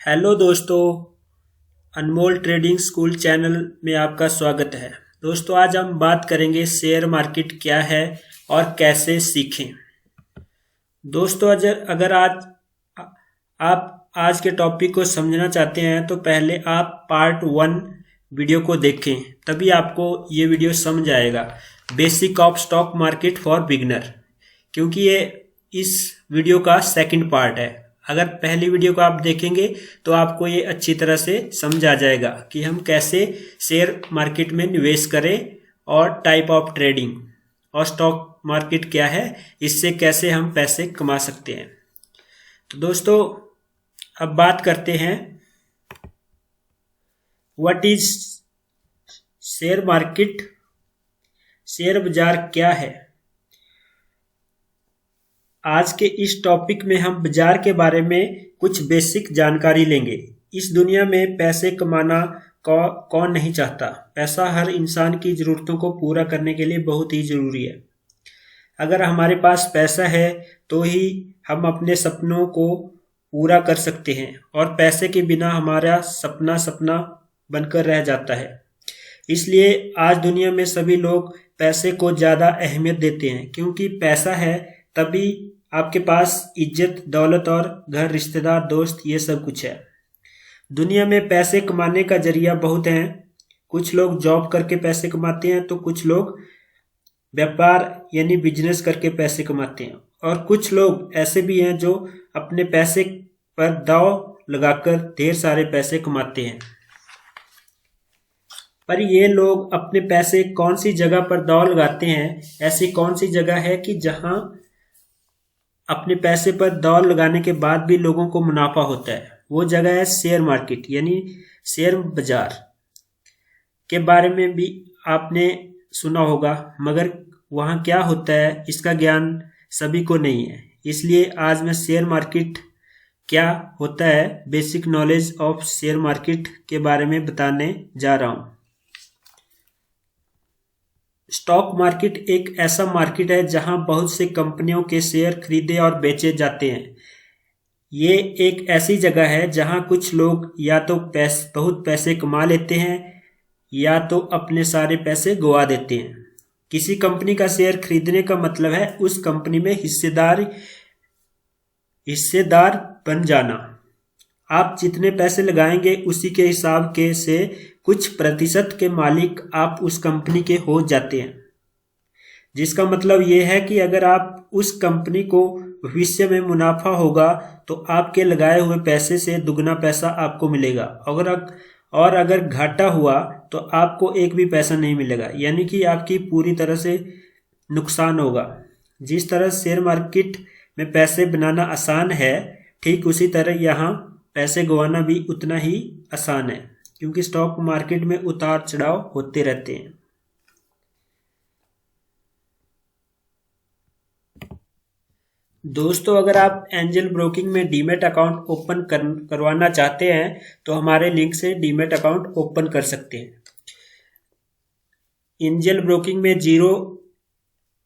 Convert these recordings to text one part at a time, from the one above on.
Hello दोस्तों, अनमोल trading school channel में आपका स्वागत है। दोस्तों, आज हम बात करेंगे शेयर मार्केट क्या है और कैसे सीखें। दोस्तों, अगर आप आज के टॉपिक को समझना चाहते हैं तो पहले आप पार्ट 1 वीडियो को देखें, तभी आपको ये वीडियो समझ आएगा। Basic of stock market for beginner, क्योंकि ये इस वीडियो का सेकंड पार्ट है। अगर पहली वीडियो को आप देखेंगे तो आपको ये अच्छी तरह से समझ आ जाएगा कि हम कैसे शेयर मार्केट में निवेश करें और टाइप ऑफ ट्रेडिंग और स्टॉक मार्केट क्या है, इससे कैसे हम पैसे कमा सकते हैं। तो दोस्तों, अब बात करते हैं what is share market. Share बाजार क्या है। आज के इस टॉपिक में हम बाजार के बारे में कुछ बेसिक जानकारी लेंगे। इस दुनिया में पैसे कमाना कौन नहीं चाहता। पैसा हर इंसान की ज़रूरतों को पूरा करने के लिए बहुत ही ज़रूरी है। अगर हमारे पास पैसा है तो ही हम अपने सपनों को पूरा कर सकते हैं, और पैसे के बिना हमारा सपना बनकर रह जाता है। इसलिए आज दुनिया में सभी लोग पैसे को ज़्यादा अहमियत देते हैं, क्योंकि पैसा है तभी आपके पास इज्जत, दौलत और घर, रिश्तेदार, दोस्त, ये सब कुछ है। दुनिया में पैसे कमाने का जरिया बहुत हैं। कुछ लोग जॉब करके पैसे कमाते हैं तो कुछ लोग व्यापार यानी बिजनेस करके पैसे कमाते हैं, और कुछ लोग ऐसे भी हैं जो अपने पैसे पर दांव लगाकर ढेर सारे पैसे कमाते हैं। पर ये लोग अपने पैसे कौन सी जगह पर दांव लगाते हैं, ऐसी कौन सी जगह है कि जहां अपने पैसे पर दांव लगाने के बाद भी लोगों को मुनाफा होता है। वो जगह है शेयर मार्केट यानी शेयर बाजार। के बारे में भी आपने सुना होगा, मगर वहाँ क्या होता है इसका ज्ञान सभी को नहीं है। इसलिए आज मैं शेयर मार्केट क्या होता है, basic knowledge of share market के बारे में बताने जा रहा हूँ। स्टॉक मार्केट एक ऐसा मार्केट है जहां बहुत से कंपनियों के शेयर खरीदे और बेचे जाते हैं। ये एक ऐसी जगह है जहां कुछ लोग या तो बहुत पैसे कमा लेते हैं या तो अपने सारे पैसे गवा देते हैं। किसी कंपनी का शेयर खरीदने का मतलब है उस कंपनी में हिस्सेदार बन जाना। आप जितने पैसे लगाएंगे उसी के हिसाब के से कुछ प्रतिशत के मालिक आप उस कंपनी के हो जाते हैं। जिसका मतलब ये है कि अगर आप उस कंपनी को भविष्य में मुनाफा होगा तो आपके लगाए हुए पैसे से दुगना पैसा आपको मिलेगा, और अगर घाटा हुआ तो आपको एक भी पैसा नहीं मिलेगा, यानी कि आपकी पूरी तरह से नुकसान होगा। जिस तरह शेयर मार्केट में पैसे बनाना आसान है, ठीक उसी तरह यहाँ पैसे गंवाना भी उतना ही आसान है, क्योंकि स्टॉक मार्केट में उतार चढ़ाव होते रहते हैं। दोस्तों, अगर आप एंजल ब्रोकिंग में डीमैट अकाउंट ओपन करवाना चाहते हैं तो हमारे लिंक से डीमैट अकाउंट ओपन कर सकते हैं। एंजल ब्रोकिंग में 0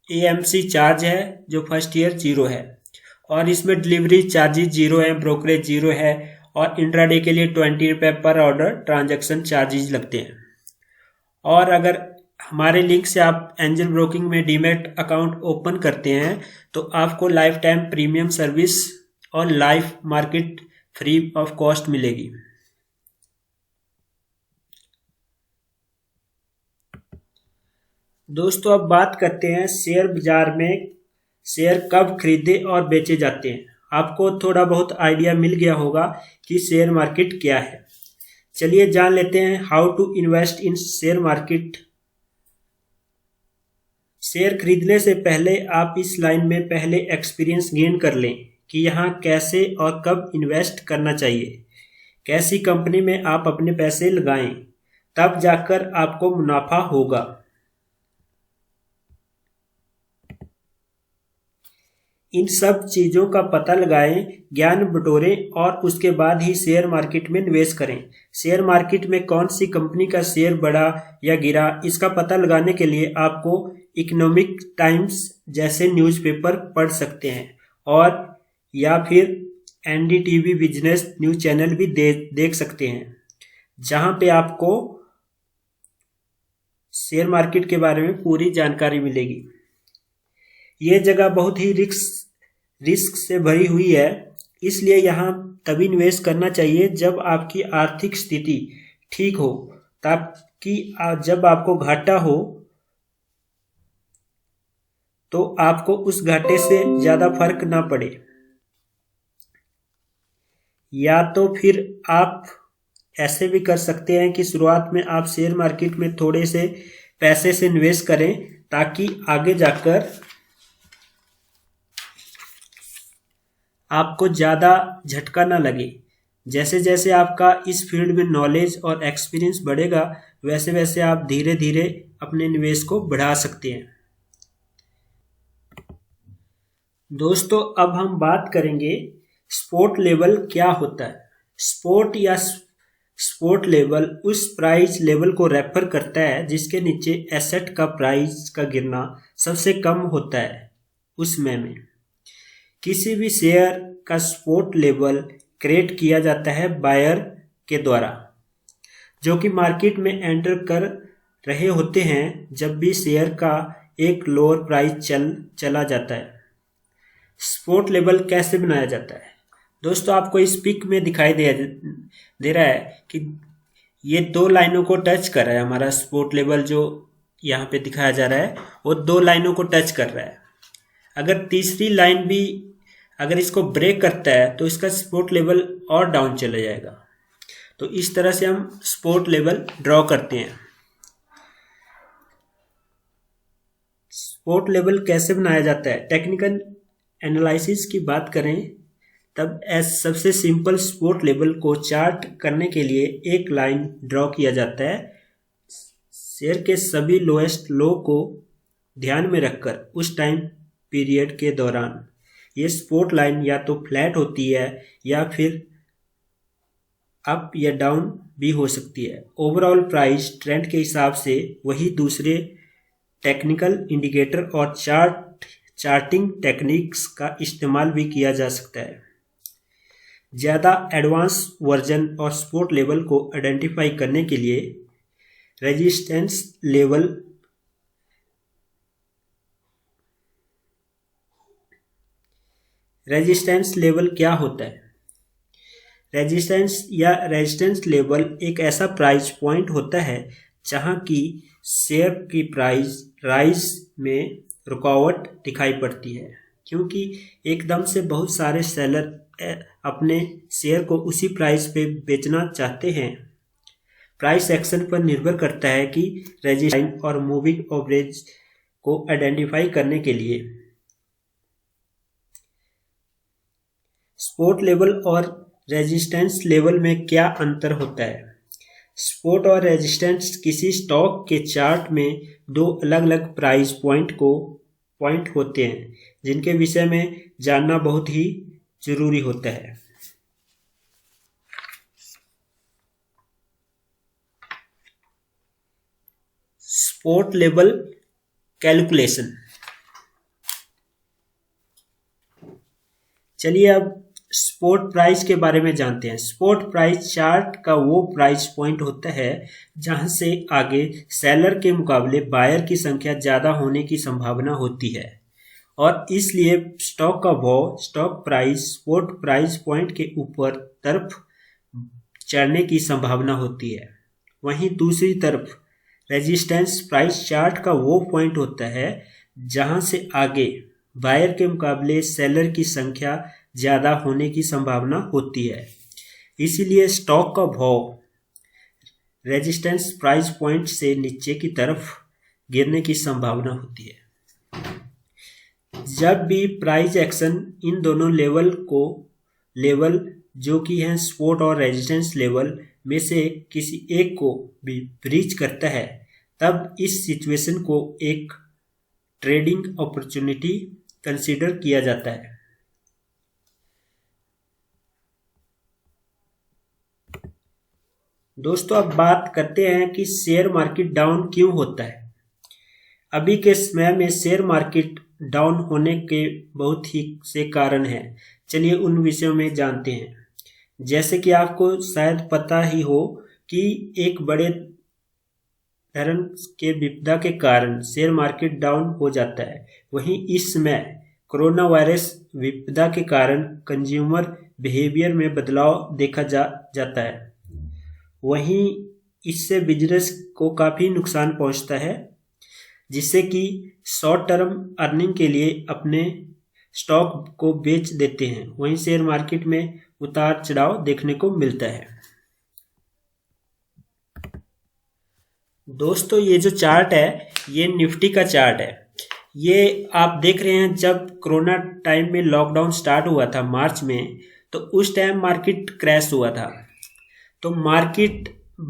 AMC चार्ज है, जो फर्स्ट ईयर 0 है, और इसमें डिलीवरी चार्जेस 0 है, ब्रोकरेज 0 है, और इंट्राडे के लिए 20 रुपये पर ऑर्डर ट्रांजैक्शन चार्जेस लगते हैं। और अगर हमारे लिंक से आप एंजल ब्रोकिंग में डीमैट अकाउंट ओपन करते हैं तो आपको लाइफ टाइम प्रीमियम सर्विस और live market free of cost मिलेगी। दोस्तों, अब बात करते हैं शेयर बाजार में शेयर कब खरीदे और बेचे जाते हैं। आपको थोड़ा बहुत आइडिया मिल गया होगा कि शेयर मार्केट क्या है। चलिए जान लेते हैं how to invest in share market. Share खरीदने से पहले आप इस लाइन में पहले एक्सपीरियंस गेन कर लें कि यहाँ कैसे और कब इन्वेस्ट करना चाहिए, कैसी कंपनी में आप अपने पैसे लगाएं, तब जाकर आपको मुनाफा होगा। इन सब चीज़ों का पता लगाएं, ज्ञान बटोरें, और उसके बाद ही शेयर मार्केट में निवेश करें। शेयर मार्केट में कौन सी कंपनी का शेयर बढ़ा या गिरा, इसका पता लगाने के लिए आपको इकोनॉमिक टाइम्स जैसे न्यूज़पेपर पढ़ सकते हैं, और या फिर एनडीटीवी बिजनेस न्यूज चैनल भी देख सकते हैं, जहां पे आपको शेयर मार्केट के बारे में पूरी जानकारी मिलेगी। ये जगह बहुत ही रिस्क से भरी हुई है, इसलिए यहाँ तभी निवेश करना चाहिए जब आपकी आर्थिक स्थिति ठीक हो, ताकि जब आपको घाटा हो तो आपको उस घाटे से ज्यादा फर्क ना पड़े। या तो फिर आप ऐसे भी कर सकते हैं कि शुरुआत में आप शेयर मार्केट में थोड़े से पैसे से निवेश करें, ताकि आगे जाकर आपको ज़्यादा झटका ना लगे। जैसे जैसे आपका इस फील्ड में नॉलेज और एक्सपीरियंस बढ़ेगा, वैसे वैसे आप धीरे धीरे अपने निवेश को बढ़ा सकते हैं। दोस्तों, अब हम बात करेंगे स्पोर्ट लेवल क्या होता है। स्पोर्ट लेवल उस प्राइस लेवल को रेफर करता है जिसके नीचे एसेट का प्राइस का गिरना सबसे कम होता है। उसमें में किसी भी शेयर का स्पोर्ट लेवल क्रिएट किया जाता है बायर के द्वारा, जो कि मार्केट में एंटर कर रहे होते हैं जब भी शेयर का एक लोअर प्राइस चला जाता है। स्पोर्ट लेवल कैसे बनाया जाता है? दोस्तों, आपको इस पिक में दिखाई दे रहा है कि ये 2 लाइनों को टच कर रहा है। हमारा स्पोर्ट लेवल जो यहाँ पे दिखाया जा रहा है वो 2 लाइनों को टच कर रहा है। अगर तीसरी लाइन भी अगर इसको ब्रेक करता है तो इसका स्पोर्ट लेवल और डाउन चला जाएगा। तो इस तरह से हम स्पोर्ट लेवल ड्रॉ करते हैं। स्पोर्ट लेवल कैसे बनाया जाता है? टेक्निकल एनालिसिस की बात करें तब सबसे सिंपल स्पोर्ट लेवल को चार्ट करने के लिए एक लाइन ड्रॉ किया जाता है। शेयर के सभी लोएस्ट लो को ध्यान में रखकर उस टाइम पीरियड के दौरान ये स्पोर्ट लाइन या तो फ्लैट होती है या फिर अप या डाउन भी हो सकती है। ओवरऑल प्राइस ट्रेंड के हिसाब से वही दूसरे टेक्निकल इंडिकेटर और चार्टिंग टेक्निक्स का इस्तेमाल भी किया जा सकता है। ज़्यादा एडवांस वर्जन और सपोर्ट लेवल को आइडेंटिफाई करने के लिए रेजिस्टेंस लेवल क्या होता है? रेजिस्टेंस लेवल एक ऐसा प्राइस पॉइंट होता है जहां की शेयर की प्राइस राइज में रुकावट दिखाई पड़ती है, क्योंकि एकदम से बहुत सारे सेलर अपने शेयर को उसी प्राइस पे बेचना चाहते हैं। प्राइस एक्शन पर निर्भर करता है कि रेजिस्टेंस और मूविंग एवरेज को आइडेंटिफाई करने के लिए सपोर्ट लेवल और रेजिस्टेंस लेवल में क्या अंतर होता है? सपोर्ट और रेजिस्टेंस किसी स्टॉक के चार्ट में 2 अलग अलग प्राइस पॉइंट होते हैं जिनके विषय में जानना बहुत ही जरूरी होता है। Support level calculation. चलिए अब सपोर्ट प्राइस के बारे में जानते हैं। सपोर्ट प्राइस चार्ट का वो प्राइस पॉइंट होता है जहां से आगे सेलर के मुकाबले बायर की संख्या ज़्यादा होने की संभावना होती है और इसलिए स्टॉक का भाव stock price support price point के ऊपर तरफ चढ़ने की संभावना होती है। वहीं दूसरी तरफ रेजिस्टेंस प्राइस चार्ट का वो पॉइंट होता है जहां से आगे बायर के मुकाबले सेलर की संख्या ज़्यादा होने की संभावना होती है। इसीलिए स्टॉक का भाव रेजिस्टेंस प्राइस पॉइंट से नीचे की तरफ गिरने की संभावना होती है। जब भी प्राइस एक्शन इन दोनों लेवल जो कि हैं सपोर्ट और रेजिस्टेंस लेवल में से किसी एक को भी ब्रीच करता है, तब इस सिचुएशन को एक ट्रेडिंग अपॉर्चुनिटी कंसीडर किया जाता है। दोस्तों, अब बात करते हैं कि शेयर मार्केट डाउन क्यों होता है। अभी के समय में शेयर मार्केट डाउन होने के बहुत ही से कारण हैं, चलिए उन विषयों में जानते हैं। जैसे कि आपको शायद पता ही हो कि एक बड़े धरन के विपदा के कारण शेयर मार्केट डाउन हो जाता है। वहीं इस समय कोरोना वायरस विपदा के कारण कंज्यूमर बिहेवियर में बदलाव देखा जाता है। वहीं इससे बिजनेस को काफ़ी नुकसान पहुंचता है, जिससे कि शॉर्ट टर्म अर्निंग के लिए अपने स्टॉक को बेच देते हैं। वहीं शेयर मार्केट में उतार चढ़ाव देखने को मिलता है। दोस्तों ये जो चार्ट है ये निफ्टी का चार्ट है। ये आप देख रहे हैं, जब कोरोना टाइम में लॉकडाउन स्टार्ट हुआ था मार्च में, तो उस टाइम मार्केट क्रैश हुआ था। तो मार्केट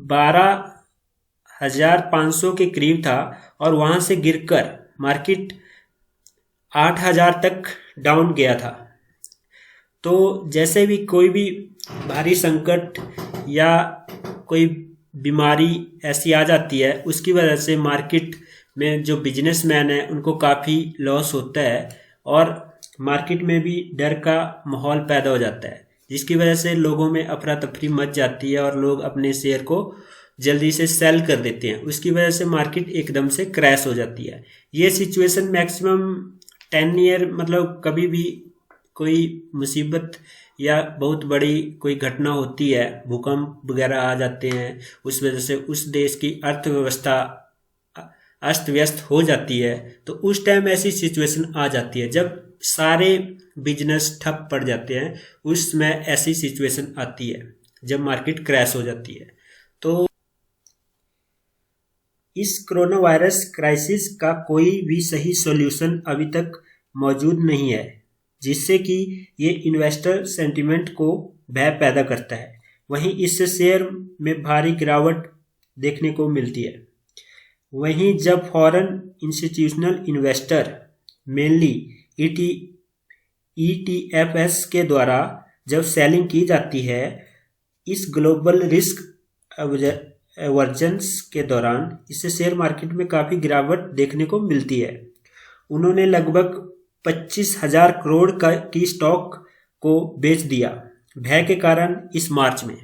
12,500 के करीब था और वहाँ से गिरकर मार्केट 8,000 तक डाउन गया था। तो जैसे भी कोई भी भारी संकट या कोई बीमारी ऐसी आ जाती है, उसकी वजह से मार्केट में जो बिजनेसमैन है उनको काफ़ी लॉस होता है और मार्केट में भी डर का माहौल पैदा हो जाता है, जिसकी वजह से लोगों में अफरा तफरी मच जाती है और लोग अपने शेयर को जल्दी से सेल कर देते हैं। उसकी वजह से मार्केट एकदम से क्रैश हो जाती है। ये सिचुएशन मैक्सिमम 10 ईयर, मतलब कभी भी कोई मुसीबत या बहुत बड़ी कोई घटना होती है, भूकंप वगैरह आ जाते हैं, उस वजह से उस देश की अर्थव्यवस्था अस्त व्यस्त हो जाती है, तो उस टाइम ऐसी सिचुएशन आ जाती है जब सारे बिजनेस ठप पड़ जाते हैं। उस समय ऐसी सिचुएशन आती है जब मार्केट क्रैश हो जाती है। तो इस कोरोना वायरस क्राइसिस का कोई भी सही सॉल्यूशन अभी तक मौजूद नहीं है, जिससे कि ये इन्वेस्टर सेंटिमेंट को भय पैदा करता है। वहीं इससे शेयर में भारी गिरावट देखने को मिलती है। वहीं जब फॉरेन इंस्टीट्यूशनल इन्वेस्टर मेनली ईटीएफएस के द्वारा जब सेलिंग की जाती है, इस ग्लोबल रिस्क एवर्जेंस के दौरान इससे शेयर मार्केट में काफ़ी गिरावट देखने को मिलती है। उन्होंने लगभग 25,000 करोड़ की स्टॉक को बेच दिया भय के कारण इस मार्च में।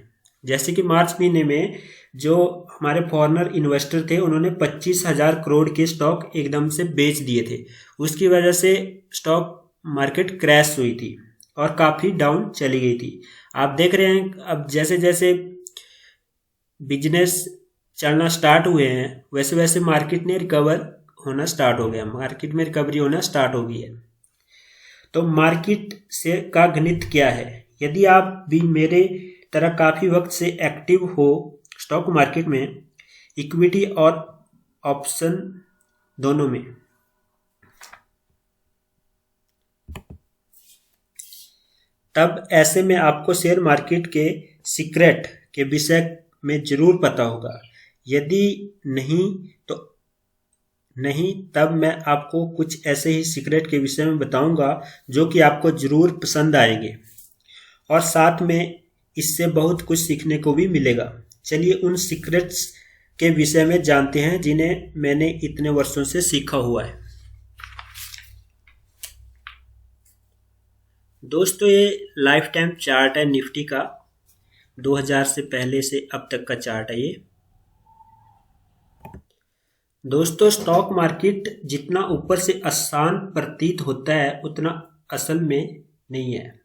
जैसे कि मार्च महीने में जो हमारे फॉरेनर इन्वेस्टर थे, उन्होंने 25,000 करोड़ के स्टॉक एकदम से बेच दिए थे। उसकी वजह से स्टॉक मार्केट क्रैश हुई थी और काफ़ी डाउन चली गई थी। आप देख रहे हैं अब जैसे जैसे बिजनेस चलना स्टार्ट हुए हैं, वैसे वैसे मार्केट ने रिकवर होना स्टार्ट हो गया, मार्केट में रिकवरी होना स्टार्ट हो गई है। तो मार्केट से का गणित क्या है? यदि आप भी मेरे तरह काफ़ी वक्त से एक्टिव हो स्टॉक मार्केट में, इक्विटी और ऑप्शन दोनों में, तब ऐसे में आपको शेयर मार्केट के सीक्रेट के विषय में जरूर पता होगा। यदि नहीं तब मैं आपको कुछ ऐसे ही सीक्रेट के विषय में बताऊंगा जो कि आपको जरूर पसंद आएंगे और साथ में इससे बहुत कुछ सीखने को भी मिलेगा। चलिए उन सीक्रेट्स के विषय में जानते हैं जिन्हें मैंने इतने वर्षों से सीखा हुआ है। दोस्तों ये लाइफ टाइम चार्ट है निफ्टी का, 2000 से पहले से अब तक का चार्ट है ये। दोस्तों स्टॉक मार्केट जितना ऊपर से आसान प्रतीत होता है उतना असल में नहीं है।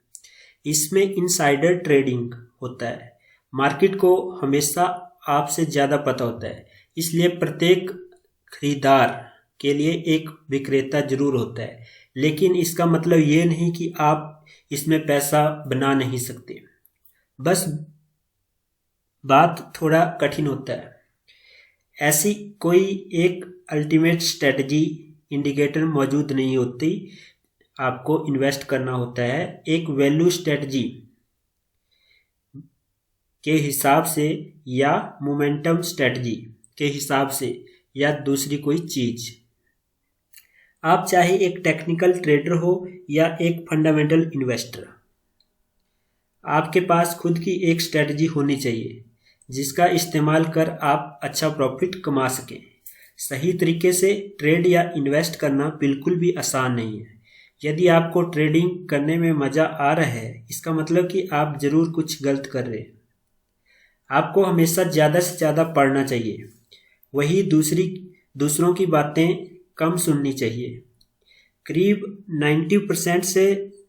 इसमें इनसाइडर ट्रेडिंग होता है। मार्केट को हमेशा आपसे ज़्यादा पता होता है, इसलिए प्रत्येक खरीदार के लिए एक विक्रेता जरूर होता है। लेकिन इसका मतलब ये नहीं कि आप इसमें पैसा बना नहीं सकते, बस बात थोड़ा कठिन होता है। ऐसी कोई एक अल्टीमेट स्ट्रेटजी इंडिकेटर मौजूद नहीं होती। आपको इन्वेस्ट करना होता है एक वैल्यू स्ट्रेटजी के हिसाब से या मोमेंटम स्ट्रेटजी के हिसाब से या दूसरी कोई चीज। आप चाहे एक टेक्निकल ट्रेडर हो या एक फंडामेंटल इन्वेस्टर, आपके पास खुद की एक स्ट्रेटजी होनी चाहिए जिसका इस्तेमाल कर आप अच्छा प्रॉफिट कमा सकें। सही तरीके से ट्रेड या इन्वेस्ट करना बिल्कुल भी आसान नहीं है। यदि आपको ट्रेडिंग करने में मज़ा आ रहा है, इसका मतलब कि आप ज़रूर कुछ गलत कर रहे हैं। आपको हमेशा ज़्यादा से ज़्यादा पढ़ना चाहिए, वही दूसरों की बातें कम सुननी चाहिए। करीब 90% से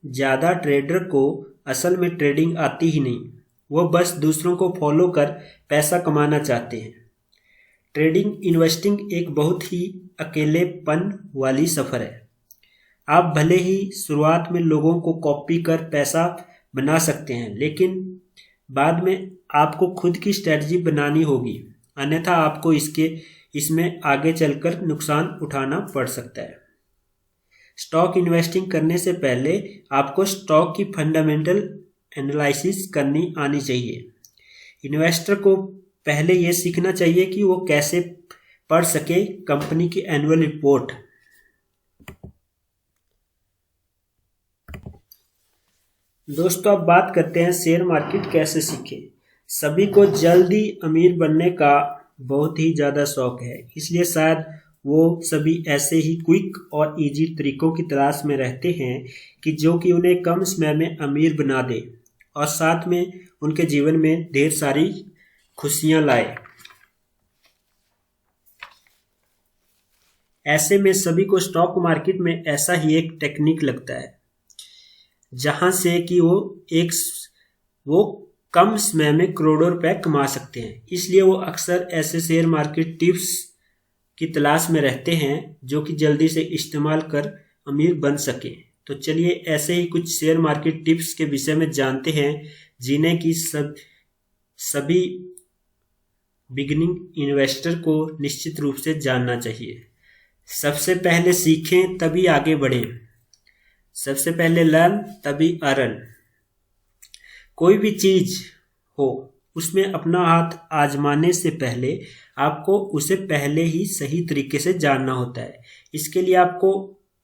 ज़्यादा ट्रेडर को असल में ट्रेडिंग आती ही नहीं, वो बस दूसरों को फॉलो कर पैसा कमाना चाहते हैं। ट्रेडिंग इन्वेस्टिंग एक बहुत ही अकेलेपन वाली सफ़र है। आप भले ही शुरुआत में लोगों को कॉपी कर पैसा बना सकते हैं, लेकिन बाद में आपको खुद की स्ट्रेटजी बनानी होगी, अन्यथा आपको इसमें आगे चलकर नुकसान उठाना पड़ सकता है। स्टॉक इन्वेस्टिंग करने से पहले आपको स्टॉक की फंडामेंटल एनालिसिस करनी आनी चाहिए। इन्वेस्टर को पहले ये सीखना चाहिए कि वो कैसे पढ़ सके कंपनी की एनुअल रिपोर्ट। दोस्तों, अब बात करते हैं शेयर मार्केट कैसे सीखें। सभी को जल्दी अमीर बनने का बहुत ही ज़्यादा शौक है, इसलिए शायद वो सभी ऐसे ही क्विक और इजी तरीकों की तलाश में रहते हैं कि जो कि उन्हें कम समय में अमीर बना दे और साथ में उनके जीवन में ढेर सारी खुशियां लाए। ऐसे में सभी को स्टॉक मार्केट में ऐसा ही एक टेक्निक लगता है जहां से कि वो कम समय में करोड़ों रुपए कमा सकते हैं। इसलिए वो अक्सर ऐसे शेयर मार्केट टिप्स की तलाश में रहते हैं जो कि जल्दी से इस्तेमाल कर अमीर बन सके। तो चलिए ऐसे ही कुछ शेयर मार्केट टिप्स के विषय में जानते हैं जिन्हें कि सभी बिगिनिंग इन्वेस्टर को निश्चित रूप से जानना चाहिए। सबसे पहले सीखें तभी आगे बढ़ें। सबसे पहले लर्न तभी अर्न। कोई भी चीज हो उसमें अपना हाथ आजमाने से पहले आपको उसे पहले ही सही तरीके से जानना होता है। इसके लिए आपको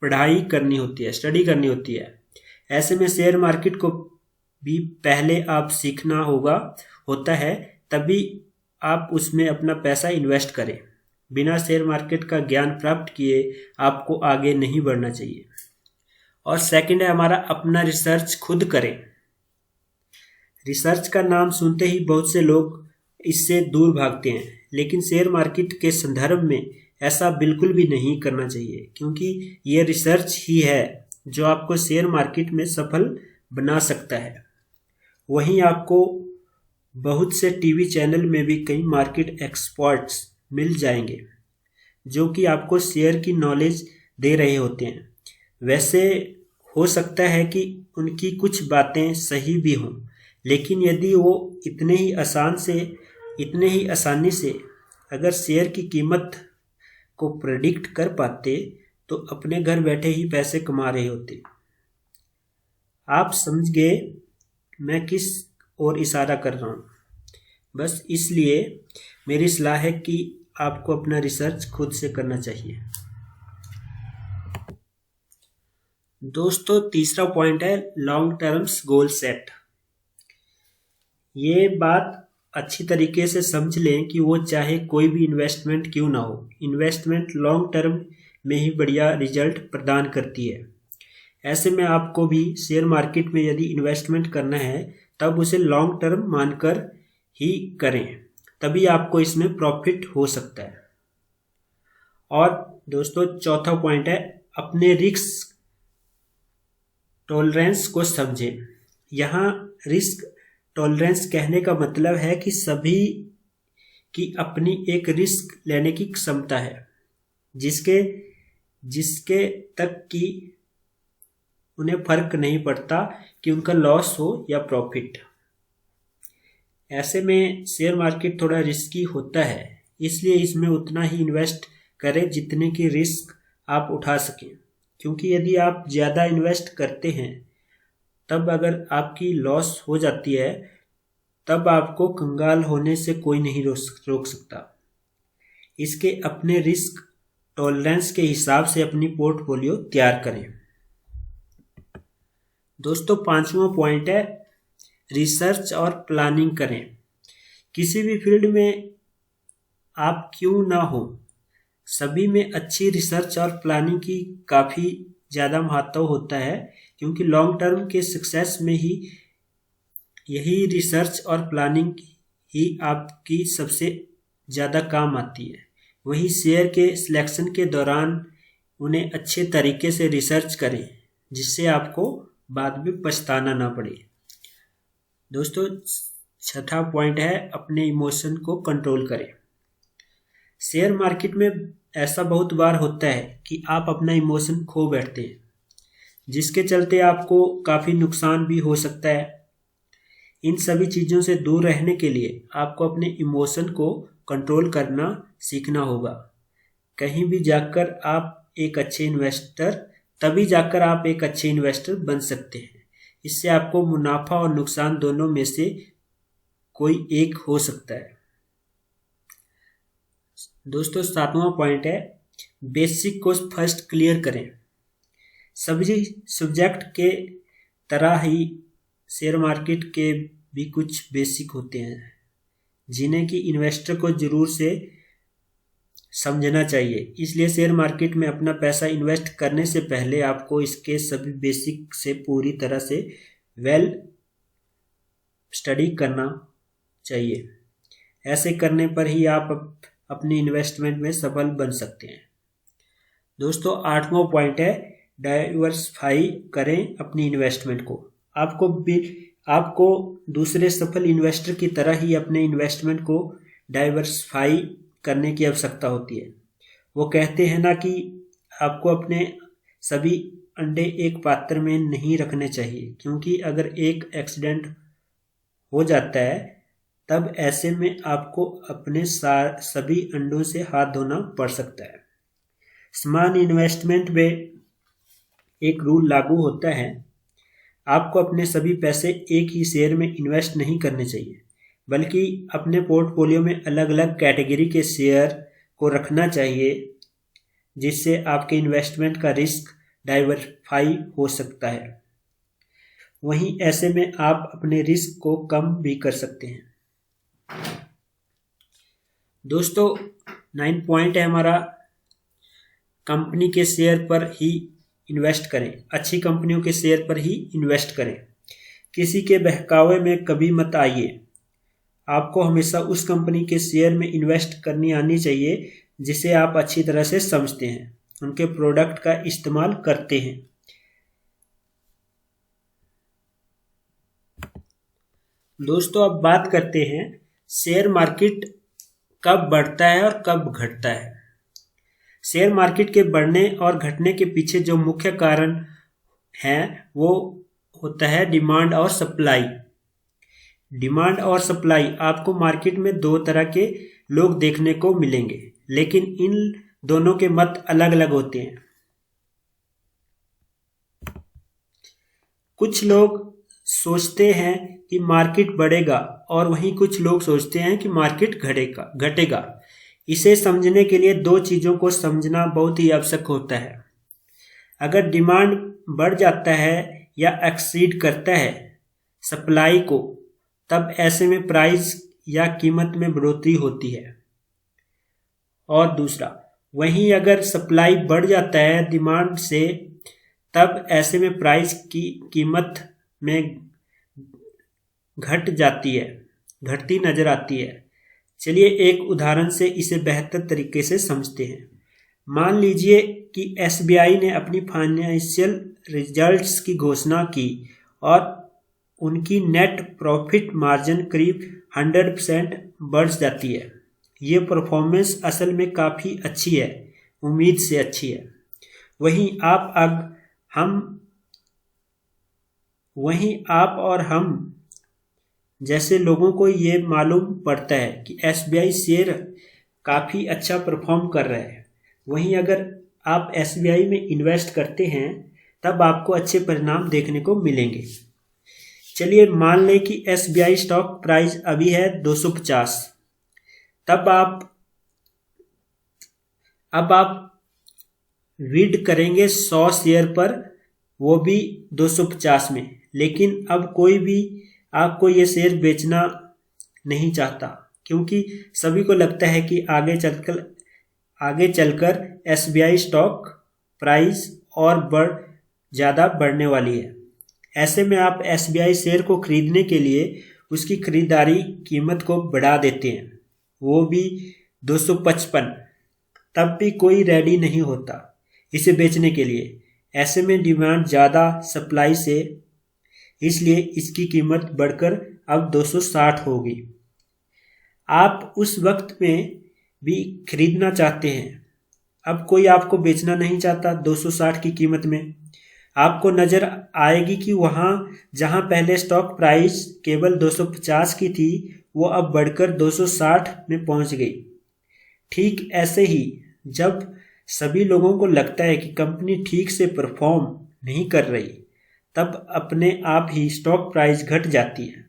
पढ़ाई करनी होती है, स्टडी करनी होती है। ऐसे में शेयर मार्केट को भी पहले आप सीखना होता है, तभी आप उसमें अपना पैसा इन्वेस्ट करें। बिना शेयर मार्केट का ज्ञान प्राप्त किए आपको आगे नहीं बढ़ना चाहिए। और सेकंड है हमारा अपना रिसर्च खुद करें। रिसर्च का नाम सुनते ही बहुत से लोग इससे दूर भागते हैं, लेकिन शेयर मार्केट के संदर्भ में ऐसा बिल्कुल भी नहीं करना चाहिए, क्योंकि ये रिसर्च ही है जो आपको शेयर मार्केट में सफल बना सकता है। वहीं आपको बहुत से टीवी चैनल में भी कई मार्केट एक्सपर्ट्स मिल जाएंगे जो कि आपको शेयर की नॉलेज दे रहे होते हैं। वैसे हो सकता है कि उनकी कुछ बातें सही भी हों, लेकिन यदि वो इतने ही आसानी से अगर शेयर की कीमत को प्रेडिक्ट कर पाते तो अपने घर बैठे ही पैसे कमा रहे होते। आप समझ गए मैं किस ओर इशारा कर रहा हूँ। बस इसलिए मेरी सलाह है कि आपको अपना रिसर्च खुद से करना चाहिए। दोस्तों, तीसरा पॉइंट है लॉन्ग टर्म्स गोल सेट। ये बात अच्छी तरीके से समझ लें कि वो चाहे कोई भी इन्वेस्टमेंट क्यों ना हो, इन्वेस्टमेंट लॉन्ग टर्म में ही बढ़िया रिजल्ट प्रदान करती है। ऐसे में आपको भी शेयर मार्केट में यदि इन्वेस्टमेंट करना है तब उसे लॉन्ग टर्म मानकर ही करें, तभी आपको इसमें प्रॉफिट हो सकता है। और दोस्तों, चौथा पॉइंट है अपने रिस्क टॉलरेंस को समझें। यहाँ रिस्क टॉलरेंस कहने का मतलब है कि सभी की अपनी एक रिस्क लेने की क्षमता है, जिसके तक कि उन्हें फर्क नहीं पड़ता कि उनका लॉस हो या प्रॉफिट। ऐसे में शेयर मार्केट थोड़ा रिस्की होता है, इसलिए इसमें उतना ही इन्वेस्ट करें जितने की रिस्क आप उठा सकें, क्योंकि यदि आप ज़्यादा इन्वेस्ट करते हैं तब अगर आपकी लॉस हो जाती है तब आपको कंगाल होने से कोई नहीं रोक सकता। इसके अपने रिस्क टॉलरेंस के हिसाब से अपनी पोर्टफोलियो तैयार करें। दोस्तों, पांचवा पॉइंट है रिसर्च और प्लानिंग करें। किसी भी फील्ड में आप क्यों ना हो, सभी में अच्छी रिसर्च और प्लानिंग की काफ़ी ज़्यादा महत्व होता है, क्योंकि लॉन्ग टर्म के सक्सेस में ही यही रिसर्च और प्लानिंग ही आपकी सबसे ज़्यादा काम आती है। वहीं शेयर के सिलेक्शन के दौरान उन्हें अच्छे तरीके से रिसर्च करें, जिससे आपको बाद में पछताना ना पड़े। दोस्तों, छठा पॉइंट है अपने इमोशन को कंट्रोल करें। शेयर मार्केट में ऐसा बहुत बार होता है कि आप अपना इमोशन खो बैठते हैं, जिसके चलते आपको काफ़ी नुकसान भी हो सकता है। इन सभी चीज़ों से दूर रहने के लिए आपको अपने इमोशन को कंट्रोल करना सीखना होगा। कहीं भी जाकर आप एक अच्छे इन्वेस्टर तभी जाकर आप एक अच्छे इन्वेस्टर बन सकते हैं। इससे आपको मुनाफा और नुकसान दोनों में से कोई एक हो सकता है। दोस्तों, सातवां पॉइंट है बेसिक को फर्स्ट क्लियर करें। सभी सब्जेक्ट के तरह ही शेयर मार्केट के भी कुछ बेसिक होते हैं, जिन्हें कि इन्वेस्टर को जरूर से समझना चाहिए। इसलिए शेयर मार्केट में अपना पैसा इन्वेस्ट करने से पहले आपको इसके सभी बेसिक से पूरी तरह से वेल स्टडी करना चाहिए। ऐसे करने पर ही आप अपनी इन्वेस्टमेंट में सफल बन सकते हैं। दोस्तों, आठवां पॉइंट है डाइवर्सिफाई करें अपनी इन्वेस्टमेंट को। आपको दूसरे सफल इन्वेस्टर की तरह ही अपने इन्वेस्टमेंट को डाइवर्सिफाई करने की आवश्यकता होती है। वो कहते हैं ना कि आपको अपने सभी अंडे एक पात्र में नहीं रखने चाहिए, क्योंकि अगर एक एक्सीडेंट हो जाता है तब ऐसे में आपको अपने सभी अंडों से हाथ धोना पड़ सकता है। समान इन्वेस्टमेंट में एक रूल लागू होता है, आपको अपने सभी पैसे एक ही शेयर में इन्वेस्ट नहीं करने चाहिए, बल्कि अपने पोर्टफोलियो में अलग अलग कैटेगरी के शेयर को रखना चाहिए, जिससे आपके इन्वेस्टमेंट का रिस्क डाइवर्सिफाई हो सकता है। वहीं ऐसे में आप अपने रिस्क को कम भी कर सकते हैं। दोस्तों, 9 पॉइंट है हमारा कंपनी के शेयर पर ही इन्वेस्ट करें। अच्छी कंपनियों के शेयर पर ही इन्वेस्ट करें। किसी के बहकावे में कभी मत आइए। आपको हमेशा उस कंपनी के शेयर में इन्वेस्ट करनी आनी चाहिए जिसे आप अच्छी तरह से समझते हैं, उनके प्रोडक्ट का इस्तेमाल करते हैं। दोस्तों, अब बात करते हैं शेयर मार्केट कब बढ़ता है और कब घटता है। शेयर मार्केट के बढ़ने और घटने के पीछे जो मुख्य कारण है वो होता है डिमांड और सप्लाई। डिमांड और सप्लाई आपको मार्केट में दो तरह के लोग देखने को मिलेंगे, लेकिन इन दोनों के मत अलग अलग होते हैं। कुछ लोग सोचते हैं कि मार्केट बढ़ेगा और वहीं कुछ लोग सोचते हैं कि मार्केट घटेगा। इसे समझने के लिए दो चीज़ों को समझना बहुत ही आवश्यक होता है। अगर डिमांड बढ़ जाता है या एक्सीड करता है सप्लाई को, तब ऐसे में प्राइस या कीमत में बढ़ोतरी होती है। और दूसरा, वहीं अगर सप्लाई बढ़ जाता है डिमांड से, तब ऐसे में प्राइस की कीमत में घटती नजर आती है। चलिए एक उदाहरण से इसे बेहतर तरीके से समझते हैं। मान लीजिए कि एसबीआई ने अपनी फाइनेंशियल रिजल्ट्स की घोषणा की और उनकी नेट प्रॉफिट मार्जिन करीब 100% बढ़ जाती है। ये परफॉर्मेंस असल में काफ़ी अच्छी है, उम्मीद से अच्छी है। वहीं आप और हम जैसे लोगों को ये मालूम पड़ता है कि एसबीआई शेयर काफ़ी अच्छा परफॉर्म कर रहा है। वहीं अगर आप एसबीआई में इन्वेस्ट करते हैं तब आपको अच्छे परिणाम देखने को मिलेंगे। चलिए मान लें कि एसबीआई स्टॉक प्राइस अभी है 250। अब आप बिड करेंगे 100 शेयर पर, वो भी 250 में। लेकिन अब कोई भी आपको ये शेयर बेचना नहीं चाहता, क्योंकि सभी को लगता है कि आगे चलकर एसबीआई स्टॉक प्राइस और ज़्यादा बढ़ने वाली है। ऐसे में आप SBI शेयर को खरीदने के लिए उसकी खरीदारी कीमत को बढ़ा देते हैं, वो भी 255। तब भी कोई रेडी नहीं होता इसे बेचने के लिए। ऐसे में डिमांड ज़्यादा सप्लाई से, इसलिए इसकी कीमत बढ़कर अब 260 होगी। आप उस वक्त में भी खरीदना चाहते हैं, अब कोई आपको बेचना नहीं चाहता 260 की कीमत में। आपको नज़र आएगी कि वहाँ जहाँ पहले स्टॉक प्राइस केवल 250 की थी, वो अब बढ़कर 260 में पहुँच गई। ठीक ऐसे ही जब सभी लोगों को लगता है कि कंपनी ठीक से परफॉर्म नहीं कर रही, तब अपने आप ही स्टॉक प्राइस घट जाती है,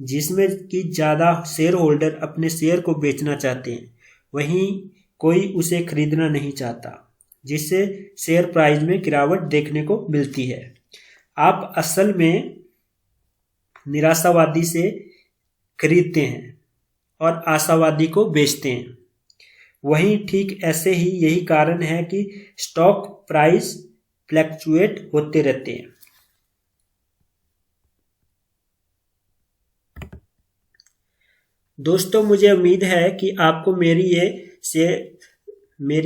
जिसमें कि ज़्यादा शेयर होल्डर अपने शेयर को बेचना चाहते हैं, वहीं कोई उसे खरीदना नहीं चाहता, जिससे शेयर प्राइस में गिरावट देखने को मिलती है। आप असल में निराशावादी से खरीदते हैं और आशावादी को बेचते हैं। वहीं ठीक ऐसे ही यही कारण है कि स्टॉक प्राइस फ्लैक्चुएट होते रहते हैं। दोस्तों, मुझे उम्मीद है कि आपको मेरी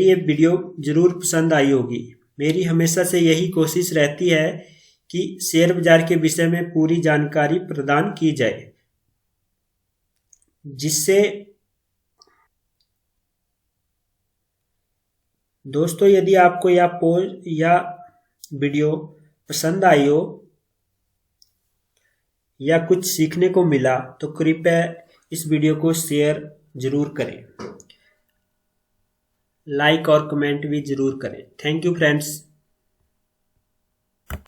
ये वीडियो ज़रूर पसंद आई होगी। मेरी हमेशा से यही कोशिश रहती है कि शेयर बाजार के विषय में पूरी जानकारी प्रदान की जाए, जिससे दोस्तों यदि आपको यह पोस्ट या वीडियो पसंद आई हो या कुछ सीखने को मिला, तो कृपया इस वीडियो को शेयर ज़रूर करें, लाइक और कमेंट भी ज़रूर करें। Thank you friends.